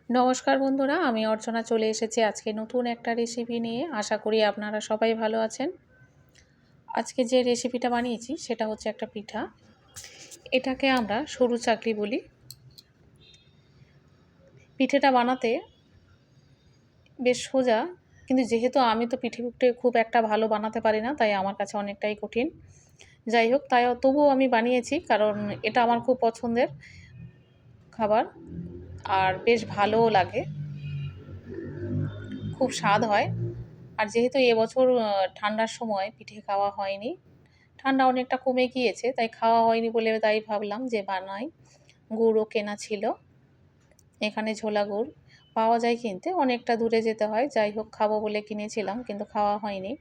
নমস্কার বন্ধুরা, আমি অর্চনা চলে এসেছি আজকে নতুন একটা রেসিপি নিয়ে। আশা করি আপনারা সবাই ভালো আছেন। আজকে যে রেসিপিটা বানিয়েছি সেটা হচ্ছে একটা পিঠা। এটাকে আমরা সরু চাকলি বলি। পিঠেটা বানাতে বেশ সোজা, কিন্তু যেহেতু আমি তো পিঠে খুব একটা ভালো বানাতে পারি না, তাই আমার কাছে অনেকটাই কঠিন। যাই হোক, তবুও আমি বানিয়েছি, কারণ এটা আমার খুব পছন্দের খাবার আর বেশ ভালোও লাগে, খুব স্বাদ হয়। আর যেহেতু এবছর ঠান্ডার সময় পিঠে খাওয়া হয়নি, ঠান্ডা অনেকটা কমে গিয়েছে, তাই খাওয়া হয়নি বলে তাই ভাবলাম যে বানাই। গুড়ও কেনা ছিল, এখানে ঝোলা গুড় পাওয়া যায় কিনতে, অনেকটা দূরে যেতে হয়। যাই হোক, খাবো বলে কিনেছিলাম, কিন্তু খাওয়া হয়নি।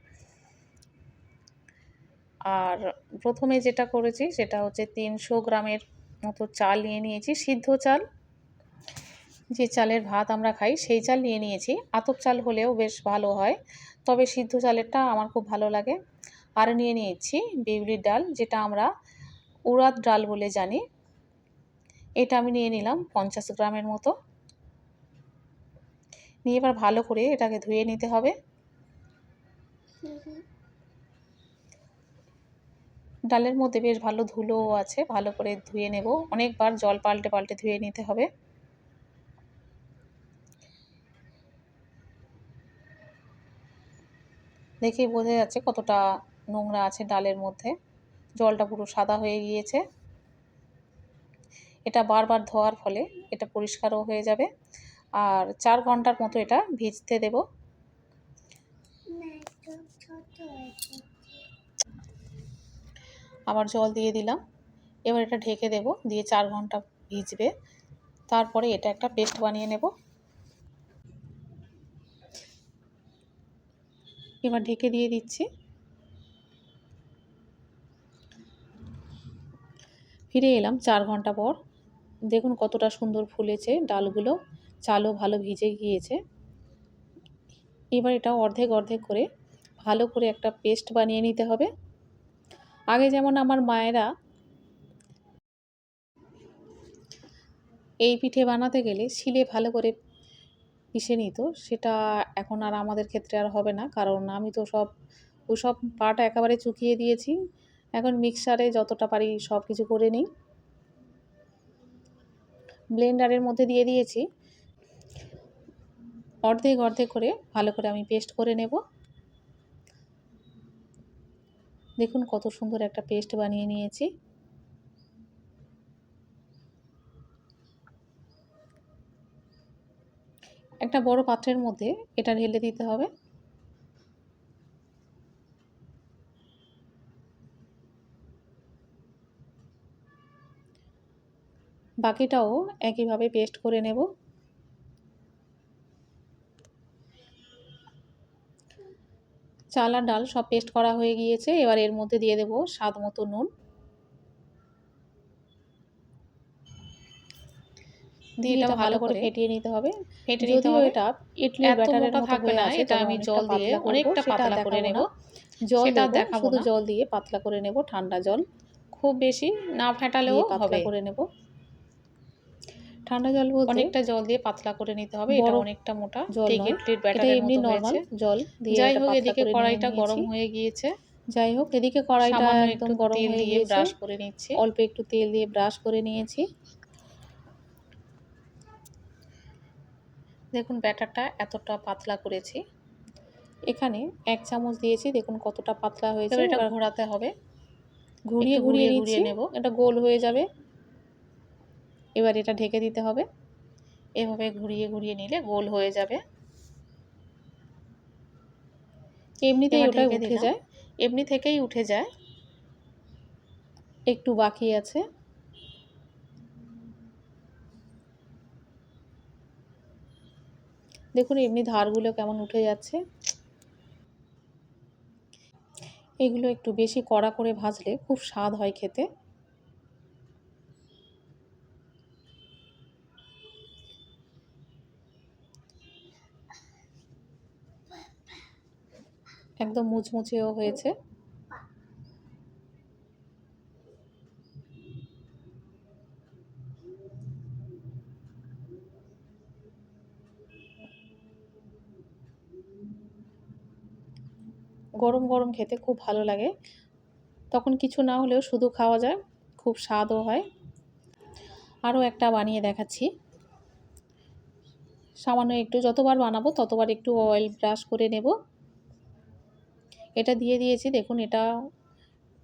আর প্রথমে যেটা করেছি সেটা হচ্ছে 300 গ্রামের মতো চাল নিয়ে নিয়েছি, সিদ্ধ চাল। যে চালের ভাত আমরা খাই সেই চাল নিয়ে নিয়েছি। আতপ চাল হলেও বেশ ভালো হয়, তবে সিদ্ধ চালেরটা আমার খুব ভালো লাগে। আর নিয়ে নিয়েছি বিউলির ডাল, যেটা আমরা উড়াদ ডাল বলে জানি। এটা আমি নিয়ে নিলাম 50 গ্রামের মতো। নিয়ে এবার ভালো করে এটাকে ধুয়ে নিতে হবে। ডালের মধ্যে বেশ ভালো ধুলোও আছে, ভালো করে ধুয়ে নেব। অনেকবার জল পাল্টে পাল্টে ধুয়ে নিতে হবে। দেখেই বোঝা যাচ্ছে কতটা নোংরা আছে ডালের মধ্যে। জলটা পুরো সাদা হয়ে গিয়েছে। এটা বারবার ধোয়ার ফলে এটা পরিষ্কারও হয়ে যাবে। আর 4 ঘন্টার মতো এটা ভিজতে দেব। আবার জল দিয়ে দিলাম। এবার এটা ঢেকে দেব, দিয়ে 4 ঘন্টা ভিজবে। তারপরে এটা একটা পেস্ট বানিয়ে নেব। এবার ঢেকে দিয়ে দিচ্ছি। ফিরে এলাম 4 ঘন্টা পর। দেখুন কতটা সুন্দর ফুলেছে ডালগুলো, চালও ভালো ভিজে গিয়েছে। এবার এটা অর্ধেক অর্ধেক করে ভালো করে একটা পেস্ট বানিয়ে নিতে হবে। আগে যেমন আমার মায়েরা এই পিঠে বানাতে গেলে শিলে ভালো করে পিষে নিত, সেটা এখন আর আমাদের ক্ষেত্রে আর হবে না, কারণ আমি তো ওসব পাটা একেবারে চুকিয়ে দিয়েছি। এখন মিক্সারে যতটা পারি সব কিছু করে নিই। ব্লেন্ডারের মধ্যে দিয়ে দিয়েছি। অর্ধেক অর্ধেক করে ভালো করে আমি পেস্ট করে নেব। দেখুন কত সুন্দর একটা পেস্ট বানিয়ে নিয়েছি। একটা বড় পাত্রের মধ্যে এটা ঢেলে দিতে হবে। বাকিটাও একইভাবে পেস্ট করে নেব। চাল আর ডাল সব পেস্ট করা হয়ে গিয়েছে। এবার এর মধ্যে দিয়ে দেব স্বাদ মতো নুন। দিয়ে এটা ভালো করে ফেটিয়ে নিতে হবে। যদিও এটা ইডলির ব্যাটারের মতো হয়ে আছে, এটা আমি জল দিয়ে অনেকটা পাতলা করে নেব। জল দেব, শুধু জল দিয়ে পাতলা করে নেব, ঠান্ডা জল, খুব বেশি না ফেটালেও পাতলা করে নেব। ঠান্ডা জল বলতে অনেকটা জল দিয়ে পাতলা করে নিতে হবে। এটা অনেকটা মোটা, ঠিক ইডলির ব্যাটারের মতো হয়েছে। জল দিয়ে যাই হোক, এদিকে কড়াইটা গরম হয়ে গিয়েছে। যাই হোক, এদিকে কড়াইটা একদম গরম হয়ে গিয়েছে। ব্রাশ করে নিচ্ছি, অল্প একটু তেল দিয়ে ব্রাশ করে নিয়েছি। দেখুন ব্যাটারটা এতটা পাতলা করেছি। এখানে 1 চামচ দিয়েছি, দেখুন কতটা পাতলা হয়েছে। এটা ঘোরাতে হবে, ঘুরিয়ে ঘুরিয়ে নেব, এটা গোল হয়ে যাবে। এবার এটা ঢেকে দিতে হবে। এভাবে ঘুরিয়ে ঘুরিয়ে নিলে গোল হয়ে যাবে। এমনিতেই ওটা উঠে যায়, এমনি থেকেই উঠে যায়। একটু বাকি আছে। দেখুন এমনি ধারগুলো কেমন উঠে যাচ্ছে। এগুলো একটু বেশি কড়া করে ভাজলে খুব স্বাদ হয় খেতে। একদম মুচমুচেও হয়েছে। গরম গরম খেতে খুব ভালো লাগে। তখন কিছু না হলেও শুধু খাওয়া যায়, খুব স্বাদও হয়। আরও একটা বানিয়ে দেখাচ্ছি। সামান্য একটু, যতবার বানাবো ততবার একটু অয়েল ব্রাশ করে নেব। এটা দিয়ে দিয়েছি, দেখুন এটা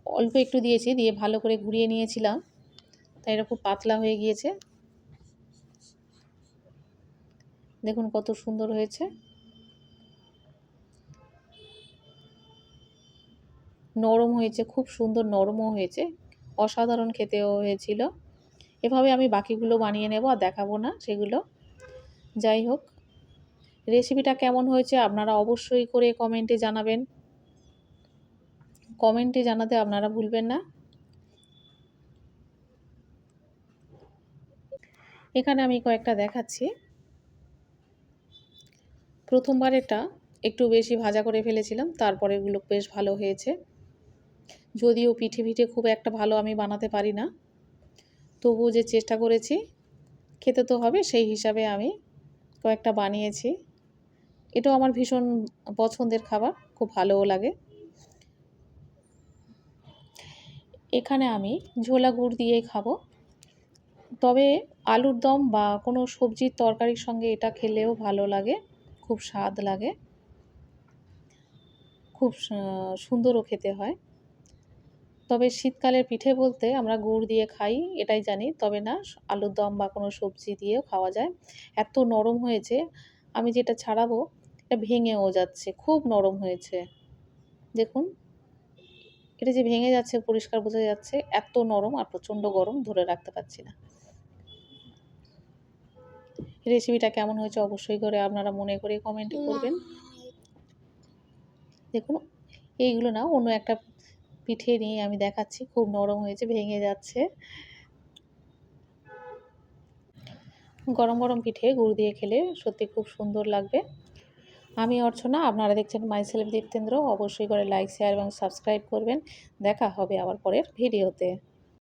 অল্প একটু দিয়েছি, দিয়ে ভালো করে ঘুরিয়ে নিয়েছিলাম, তাই এটা খুব পাতলা হয়ে গিয়েছে। দেখুন কত সুন্দর হয়েছে, নরম হয়েছে, খুব সুন্দর নরমও হয়েছে, অসাধারণ খেতেও হয়েছিল। এভাবে আমি বাকিগুলো বানিয়ে নেব, আর দেখাবো না সেগুলো। যাই হোক, রেসিপিটা কেমন হয়েছে আপনারা অবশ্যই করে কমেন্টে জানাবেন। কমেন্টে জানাতে আপনারা ভুলবেন না। এখানে আমি কয়েকটা দেখাচ্ছি। প্রথমবার এটা একটু বেশি ভাজা করে ফেলেছিলাম, তারপরে এগুলো বেশ ভালো হয়েছে। যদিও পিঠে খুব একটা ভালো আমি বানাতে পারি না, তবুও যে চেষ্টা করেছি, খেতে তো হবে সেই হিসাবে আমি কয়েকটা বানিয়েছি। এটাও আমার ভীষণ পছন্দের খাবার, খুব ভালোও লাগে। এখানে আমি ঝোলা গুড় দিয়েই খাবো, তবে আলুর দম বা কোনো সবজির তরকারির সঙ্গে এটা খেলেও ভালো লাগে, খুব স্বাদ লাগে, খুব সুন্দরও খেতে হয়। তবে শীতকালের পিঠে বলতে আমরা গুড় দিয়ে খাই এটাই জানি, তবে না আলুর দম বা কোনো সবজি দিয়েও খাওয়া যায়। এত নরম হয়েছে, আমি যেটা ছাড়াবো এটা ভেঙেও যাচ্ছে, খুব নরম হয়েছে। দেখুন এটা যে ভেঙে যাচ্ছে পরিষ্কার বোঝা যাচ্ছে, এত নরম, আর প্রচণ্ড গরম, ধরে রাখতে পারছি না। রেসিপিটা কেমন হয়েছে অবশ্যই করে আপনারা মনে করে কমেন্ট করবেন। দেখুন এইগুলো না, অন্য একটা পিঠে নিয়ে আমি দেখাচ্ছি, খুব নরম হয়েছে, ভেঙে যাচ্ছে। গরম গরম পিঠে গুড় দিয়ে খেলে সত্যি খুব সুন্দর লাগবে। আমি অর্চনা, আপনারা দেখছেন মাইসেলফ দীপ্তেন্দ্র। অবশ্যই করে লাইক, শেয়ার এবং সাবস্ক্রাইব করবেন। দেখা হবে আবার পরের ভিডিওতে।